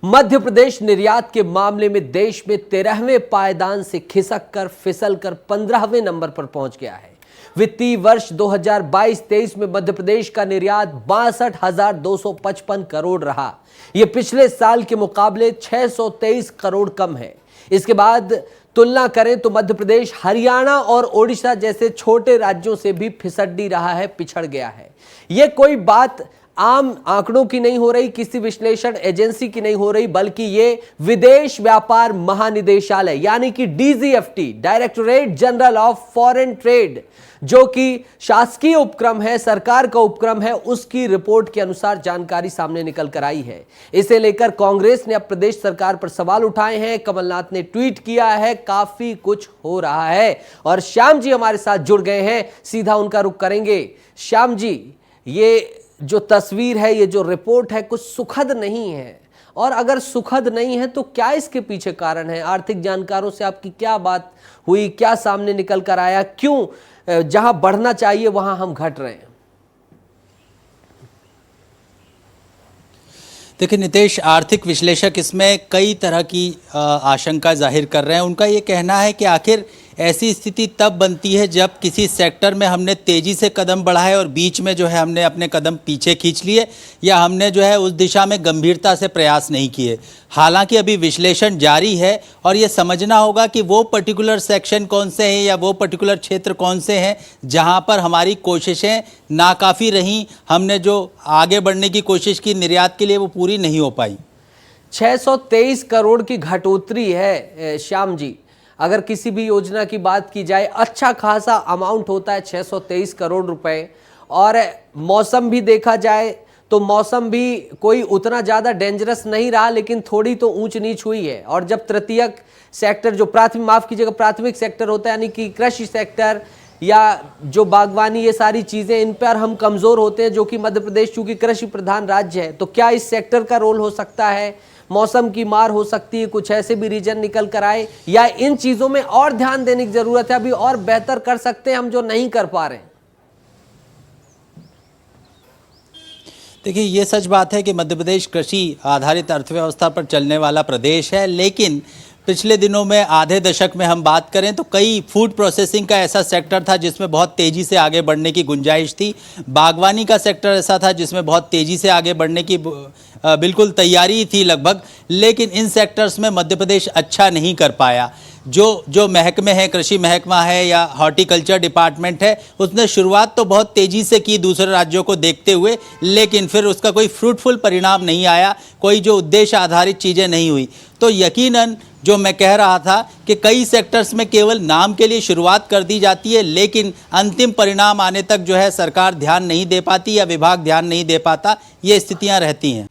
मध्य प्रदेश निर्यात के मामले में देश में 13वें पायदान से खिसक कर फिसल कर 15वें नंबर पर पहुंच गया है। वित्तीय वर्ष 2022-23 में मध्य प्रदेश का निर्यात 62,255 करोड़ रहा। यह पिछले साल के मुकाबले 623 करोड़ कम है। इसके बाद तुलना करें तो मध्य प्रदेश हरियाणा और ओडिशा जैसे छोटे राज्यों से भी फिसड्डी रहा है, पिछड़ गया है। यह कोई बात आम आंकड़ों की नहीं हो रही, किसी विश्लेषण एजेंसी की नहीं हो रही, बल्कि ये विदेश व्यापार महानिदेशालय यानी कि DGFT, directorate general of foreign trade, जो कि शासकीय उपक्रम है, सरकार का उपक्रम है, उसकी रिपोर्ट के अनुसार जानकारी सामने निकल कर आई है। इसे लेकर कांग्रेस ने अब प्रदेश सरकार पर सवाल उठाए हैं। कमलनाथ ने ट्वीट किया है, काफी कुछ हो रहा है। और श्याम जी हमारे साथ जुड़ गए हैं, सीधा उनका रुख करेंगे। श्याम जी, ये जो तस्वीर है, ये जो रिपोर्ट है, कुछ सुखद नहीं है, और अगर सुखद नहीं है तो क्या इसके पीछे कारण है? आर्थिक जानकारों से आपकी क्या बात हुई, क्या सामने निकल कर आया, क्यों जहां बढ़ना चाहिए वहां हम घट रहे हैं? देखिए नितेश, आर्थिक विश्लेषक इसमें कई तरह की आशंका जाहिर कर रहे हैं। उनका ये कहना है कि आखिर ऐसी स्थिति तब बनती है जब किसी सेक्टर में हमने तेज़ी से कदम बढ़ाए और बीच में जो है हमने अपने कदम पीछे खींच लिए, या हमने जो है उस दिशा में गंभीरता से प्रयास नहीं किए। हालांकि अभी विश्लेषण जारी है और ये समझना होगा कि वो पर्टिकुलर सेक्शन कौन से हैं या वो पर्टिकुलर क्षेत्र कौन से हैं जहां पर हमारी कोशिशें नाकाफ़ी रहीं, हमने जो आगे बढ़ने की कोशिश की निर्यात के लिए वो पूरी नहीं हो पाई। 623 करोड़ की घटोतरी है श्याम जी। अगर किसी भी योजना की बात की जाए, अच्छा खासा अमाउंट होता है 623 करोड़ रुपए। और मौसम भी देखा जाए तो मौसम भी कोई उतना ज़्यादा डेंजरस नहीं रहा, लेकिन थोड़ी तो ऊंच नीच हुई है। और जब तृतीयक सेक्टर, जो प्राथमिक सेक्टर होता है, यानी कि कृषि सेक्टर या जो बागवानी, ये सारी चीज़ें, इन पर हम कमज़ोर होते हैं, जो कि मध्य प्रदेश चूँकि कृषि प्रधान राज्य है। तो क्या इस सेक्टर का रोल हो सकता है? मौसम की मार हो सकती है, कुछ ऐसे भी रीजन निकल कर आए, या इन चीज़ों में और ध्यान देने की ज़रूरत है, अभी और बेहतर कर सकते हैं हम जो नहीं कर पा रहे हैं? देखिए, ये सच बात है कि मध्य प्रदेश कृषि आधारित अर्थव्यवस्था पर चलने वाला प्रदेश है, लेकिन पिछले दिनों में आधे दशक में हम बात करें तो कई फूड प्रोसेसिंग का ऐसा सेक्टर था जिसमें बहुत तेज़ी से आगे बढ़ने की गुंजाइश थी। बागवानी का सेक्टर ऐसा था जिसमें बहुत तेज़ी से आगे बढ़ने की बिल्कुल तैयारी थी लगभग, लेकिन इन सेक्टर्स में मध्य प्रदेश अच्छा नहीं कर पाया। जो महकमे हैं, कृषि महकमा है या हॉर्टिकल्चर डिपार्टमेंट है, उसने शुरुआत तो बहुत तेज़ी से की दूसरे राज्यों को देखते हुए, लेकिन फिर उसका कोई फ्रूटफुल परिणाम नहीं आया, कोई जो उद्देश्य आधारित चीज़ें नहीं हुई। तो यकीनन जो मैं कह रहा था कि कई सेक्टर्स में केवल नाम के लिए शुरुआत कर दी जाती है, लेकिन अंतिम परिणाम आने तक जो है सरकार ध्यान नहीं दे पाती या विभाग ध्यान नहीं दे पाता, ये स्थितियां रहती हैं।